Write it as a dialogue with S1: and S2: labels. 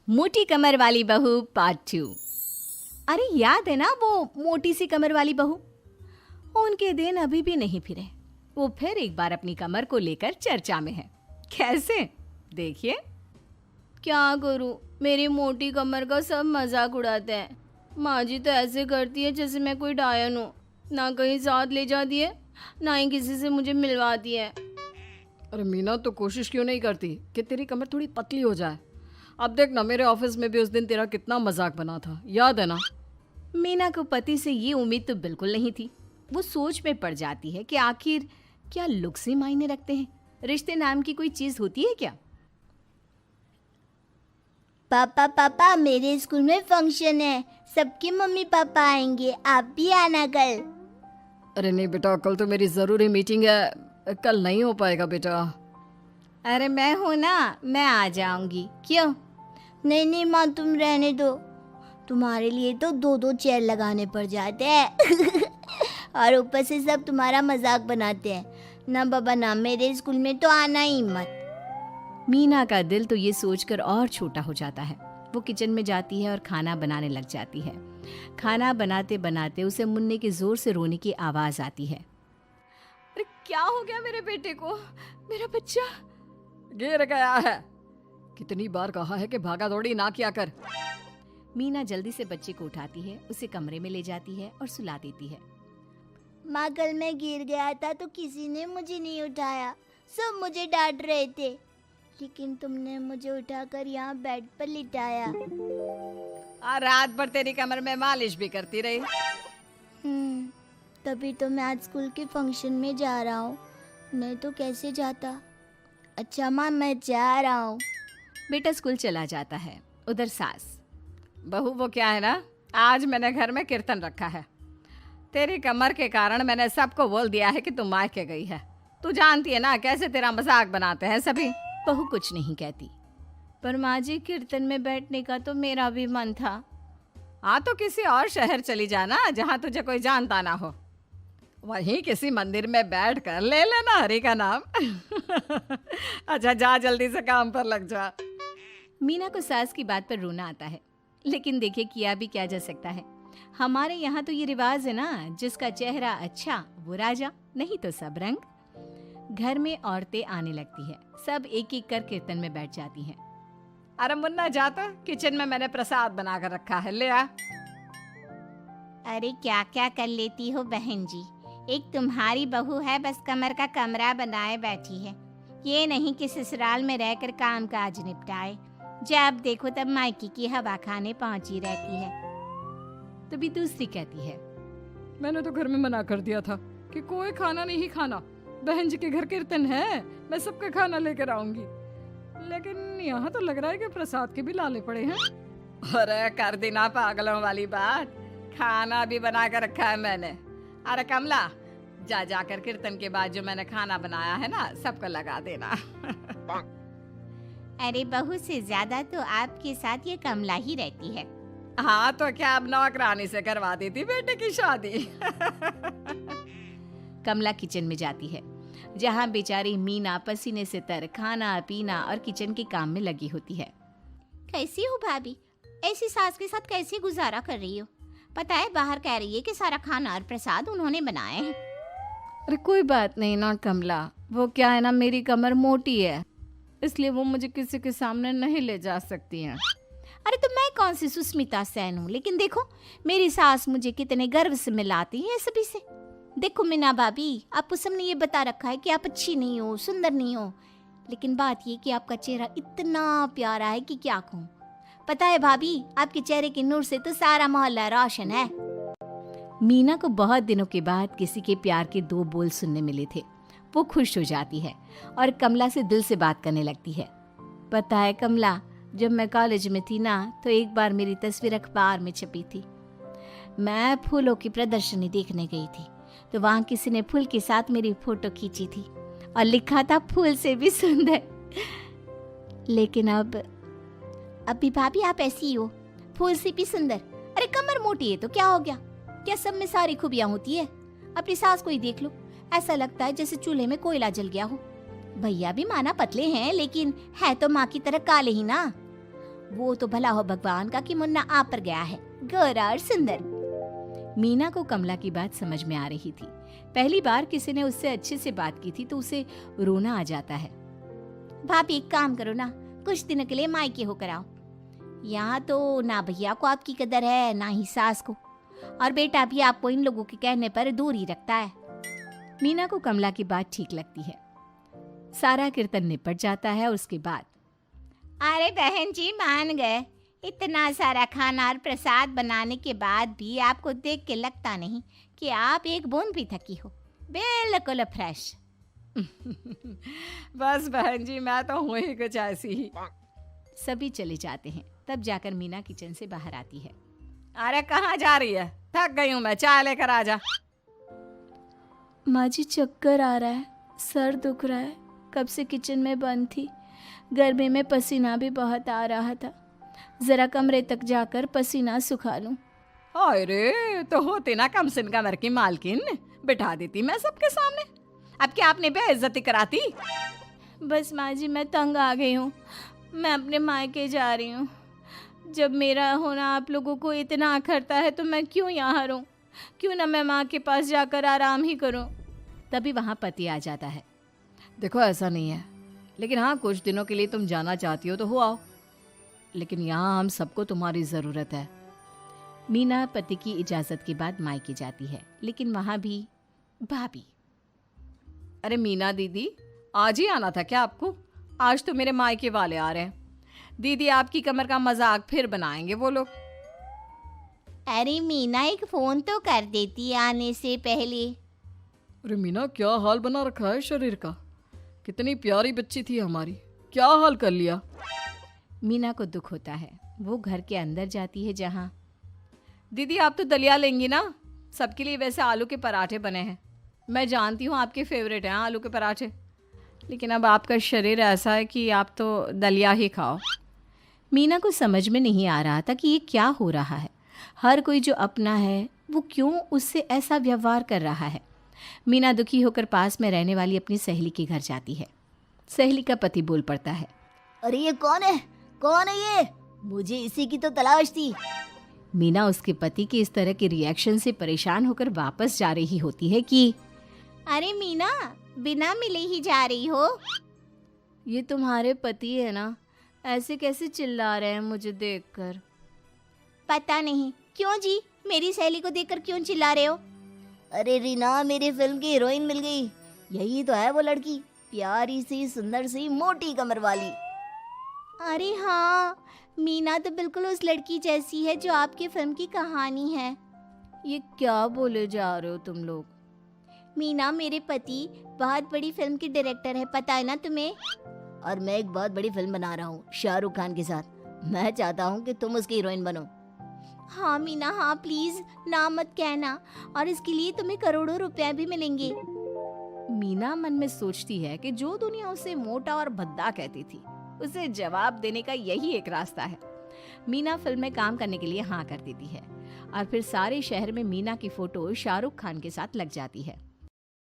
S1: मोटी कमर वाली बहू पार्ट 2। अरे याद है ना वो मोटी सी कमर वाली बहू? उनके दिन अभी भी नहीं फिरे। वो फिर एक बार अपनी कमर को लेकर चर्चा में है। कैसे? देखिए। क्या करूं, मेरी मोटी कमर का सब मजाक उड़ाते हैं। माँ जी तो ऐसे करती है जैसे मैं कोई डायन हूँ। ना कहीं साथ ले जाती है, ना ही किसी से मुझे मिलवाती है।
S2: अरे मीना, तो कोशिश क्यों नहीं करती कि तेरी कमर थोड़ी पतली हो जाए? अब देख ना, मेरे ऑफिस में भी उस दिन तेरा कितना मजाक बना था, याद है ना?
S1: मीना को पति से ये उम्मीद तो बिल्कुल नहीं थी। वो सोच में पड़ जाती है कि आखिर क्या लुक्स ही मायने रखते हैं? रिश्ते नाम की कोई चीज होती है क्या?
S3: पापा पापा, मेरे स्कूल में फंक्शन है, सबके मम्मी पापा आएंगे, आप भी आना कल।
S2: अरे नहीं बेटा, कल तो मेरी ज़रूरी मीटिंग है, कल नहीं हो पाएगा बेटा।
S1: अरे मैं हूं ना, मैं आ जाऊंगी। क्यों?
S3: नहीं नहीं माँ, तुम रहने दो। तुम्हारे लिए तो दो दो चेयर लगाने पड़ जाते हैं और ऊपर से सब तुम्हारा मजाक बनाते हैं। ना बाबा ना, मेरे स्कूल में तो आना ही मत।
S1: मीना का दिल तो ये सोचकर और छोटा हो जाता है। वो किचन में जाती है और खाना बनाने लग जाती है। खाना बनाते बनाते उसे मुन्ने के जोर से रोने की आवाज आती है। अरे क्या हो गया मेरे बेटे को? मेरा बच्चा
S2: गिर गया है। कितनी बार कहा है कि भागा दौड़ी ना किया कर।
S1: मीना जल्दी से बच्चे को उठाती है, उसे कमरे में ले जाती है और सुला देती है।
S3: माँ, कल मैं गिर गया था तो किसी ने मुझे नहीं उठाया, सब मुझे डांट रहे थे, लेकिन तुमने मुझे उठाकर यहाँ बेड पर लिटाया।
S2: और रात भर तेरी कमर में मालिश भी करती रही।
S3: तभी तो मैं आज स्कूल के फंक्शन में जा रहा हूँ, नहीं तो कैसे जाता। अच्छा माँ, मैं जा रहा हूँ।
S1: बेटा स्कूल चला जाता है। उधर सास,
S2: बहू वो क्या है ना, आज मैंने घर में कीर्तन रखा है। तेरी कमर के कारण मैंने सबको बोल दिया है कि तू मायके गई है। तू जानती है ना कैसे तेरा मजाक बनाते हैं सभी।
S1: बहू कुछ नहीं कहती। पर माँ जी, कीर्तन में बैठने का तो मेरा भी मन था।
S2: हाँ तो किसी और शहर चली जाना जहाँ तुझे कोई जानता ना हो। वहीं किसी मंदिर में बैठ कर ले लेना हरि का नाम अच्छा जा, जल्दी से काम पर लग जा।
S1: मीना को सास की बात पर रोना आता है, लेकिन देखिए किया भी क्या जा सकता है। हमारे यहाँ तो ये रिवाज है ना, जिसका चेहरा अच्छा वो राजा, नहीं तो सब रंग। घर में औरतें आने लगती है, सब एक एक कर कीर्तन में बैठ जाती हैं।
S2: अरे मुन्ना, जा तो, किचन में मैंने प्रसाद बना कर रखा है, ले आ।
S3: अरे क्या क्या कर लेती हो बहन जी, एक तुम्हारी बहू है बस कमर का कमरा बनाए बैठी है। ये नहीं कि ससुराल में रहकर काम काज निपटाए, जब देखो तब मायके की हवा खाने पहुंची रहती है।
S1: तभी दूसरी कहती है,
S2: मैंने तो घर में मना कर दिया था कि कोई खाना नहीं खाना। बहन जी के घर कीर्तन है, मैं सबका खाना लेकर आऊंगी, लेकिन यहाँ तो लग रहा है कि प्रसाद के भी लाले पड़े हैं। अरे कर देना पागलों वाली बात, खाना भी बना कर रखा है मैंने। अरे कमला, जा जाकर कीर्तन के बाद जो मैंने खाना बनाया है ना, सबको लगा देना
S3: अरे बहू से ज्यादा तो आपके साथ ये कमला ही रहती है।
S2: हाँ तो क्या अब नौकरानी से करवा दी थी बेटे की शादी
S1: कमला किचन में जाती है, जहाँ बेचारी मीना पसीने से तर खाना पीना और किचन के काम में लगी होती है।
S3: कैसी हो भाभी, ऐसी सास के साथ कैसे गुजारा कर रही हो? पता है बाहर कह रही है कि सारा खाना और प्रसाद उन्होंने बनाए हैं।
S1: अरे कोई बात नहीं ना कमला, वो क्या है ना, मेरी कमर मोटी है, इसलिए वो मुझे किसी के सामने नहीं ले जा सकती हैं।
S3: अरे तो मैं कौन सी सुस्मिता सेन हूँ, लेकिन देखो मेरी सास मुझे कितने गर्व से मिलाती है सभी से। देखो मीना भाभी, आपको सबने ये बता रखा है कि आप अच्छी नहीं हो, सुंदर नहीं हो, लेकिन बात ये कि आपका चेहरा इतना प्यारा है कि क्या कहूँ। पता है भाभी, आपके चेहरे के नूर से तो सारा मोहल्ला रोशन है।
S1: मीना को बहुत दिनों के बाद किसी के प्यार के दो बोल सुनने मिले थे। वो खुश हो जाती है और कमला से दिल से बात करने लगती है। पता है कमला, जब मैं कॉलेज में थी ना, तो एक बार मेरी तस्वीर अखबार में छपी थी। मैं फूलों की प्रदर्शनी देखने गई थी, तो वहाँ किसी ने फूल के साथ मेरी फोटो खींची थी और लिखा था फूल से भी सुंदर। लेकिन
S3: अभी भाभी आप ऐसी ही हो, फूल से भी सुंदर। अरे कमर मोटी है तो क्या हो गया, क्या सब में सारी खूबियां होती है? अपनी सास को ही देख लो, ऐसा लगता है जैसे चूल्हे में कोयला जल गया हो। भैया भी माना पतले हैं, लेकिन है तो माँ की तरह काले ही ना। वो तो भला हो भगवान का कि मुन्ना आ पर गया है, गोरा और सुंदर।
S1: मीना को कमला की बात समझ में आ रही थी। पहली बार किसी ने उससे अच्छे से बात की थी तो उसे रोना आ जाता है।
S3: भाभी एक काम करो ना, कुछ दिनों के लिए मायके होकर आओ। यहाँ तो ना भैया को आपकी कदर है ना ही सास को, और बेटा भी आपको इन लोगों के कहने पर दूर ही रखता है।
S1: मीना को कमला की बात ठीक लगती है। सारा कीर्तन निपट जाता है। उसके बाद
S3: अरे बहन जी मान गए, इतना सारा खाना और प्रसाद बनाने के बाद भी आपको देख के लगता नहीं कि आप एक बूंद भी थकी हो, बिल्कुल फ्रेश।
S2: बस बहन जी मैं तो हूँ ही कुछ ऐसी ही।
S1: सभी चले जाते हैं। तब जाकर मीना किचन से बाहर आती है।
S2: अरे कहाँ जा रही है? थक गई हूँ मैं, चाय लेकर आ जा।
S1: माँ जी चक्कर आ रहा है, सर दुख रहा है, कब से किचन में बंद थी, गर्मी में पसीना भी बहुत आ रहा था, जरा कमरे तक जाकर पसीना सुखा लूं।
S2: अरे तो होती ना कम सिन कमर की मालकिन, बिठा देती मैं सबके सामने। अब क्या आपने बेइज्जती कराती?
S1: बस माँ जी मैं तंग आ गई हूँ, मैं अपने मायके जा रही हूँ। जब मेरा होना आप लोगों को इतना अखरता है तो मैं क्यों यहाँ रहूँ, क्यों ना मैं माँ के पास जाकर आराम ही करूँ। तभी वहाँ पति आ जाता है।
S2: देखो ऐसा नहीं है, लेकिन हाँ कुछ दिनों के लिए तुम जाना चाहती हो तो हो आओ, लेकिन यहाँ हम सबको तुम्हारी ज़रूरत है।
S1: मीना पति की इजाज़त के बाद मायके जाती है, लेकिन वहाँ भी भाभी।
S2: अरे मीना दीदी आज ही आना था क्या आपको? आज तो मेरे मायके वाले आ रहे हैं। दीदी आपकी कमर का मजाक फिर बनाएंगे वो लोग।
S3: अरे मीना एक फोन तो कर देती आने से पहले।
S2: अरे मीना क्या हाल बना रखा है शरीर का, कितनी प्यारी बच्ची थी हमारी, क्या हाल कर लिया।
S1: मीना को दुख होता है। वो घर के अंदर जाती है जहाँ
S2: दीदी आप तो दलिया लेंगी ना? सबके लिए वैसे आलू के पराठे बने हैं, मैं जानती हूँ आपके फेवरेट हैं आलू के पराठे, लेकिन अब आपका शरीर ऐसा है कि आप तो दलिया ही खाओ।
S1: मीना को समझ में नहीं आ रहा था कि ये क्या हो रहा है। हर कोई जो अपना है वो क्यों उससे ऐसा व्यवहार कर रहा है। मीना दुखी होकर पास में रहने वाली अपनी सहेली के घर जाती है। सहेली का पति बोल पड़ता है,
S3: अरे ये कौन है, कौन है ये? मुझे इसी की तो तलाश थी।
S1: मीना उसके पति के इस तरह के रिएक्शन से परेशान होकर वापस जा रही होती है कि
S3: अरे मीना बिना मिले ही जा रही हो?
S1: ये तुम्हारे पति है ना, ऐसे कैसे चिल्ला रहे हैं मुझे देखकर।
S3: पता नहीं क्यों जी, मेरी सहेली को देखकर क्यों चिल्ला रहे हो? अरे रीना मेरी फिल्म की हीरोइन मिल गई, यही तो है वो लड़की, प्यारी सी सुंदर सी मोटी कमर वाली। अरे हाँ, मीना तो बिल्कुल उस लड़की जैसी है जो आपकी फिल्म की कहानी है।
S1: ये क्या बोले जा रहे हो तुम लोग?
S3: मीना मेरे पति बहुत बड़ी फिल्म के डायरेक्टर है, पता है ना तुम्हें? और मैं एक बहुत बड़ी फिल्म बना रहा हूँ शाहरुख खान के साथ। मैं चाहता हूँ कि तुम उसकी हीरोइन बनो। हाँ मीना हाँ, प्लीज ना मत कहना, और इसके लिए तुम्हें करोड़ों रुपए भी मिलेंगे।
S1: मीना मन में सोचती है कि जो दुनिया उसे मोटा और भद्दा कहती थी उसे जवाब देने का यही एक रास्ता है। मीना फिल्म में काम करने के लिए हाँ कर देती है और फिर सारे शहर में मीना की फोटो शाहरुख खान के साथ लग जाती है।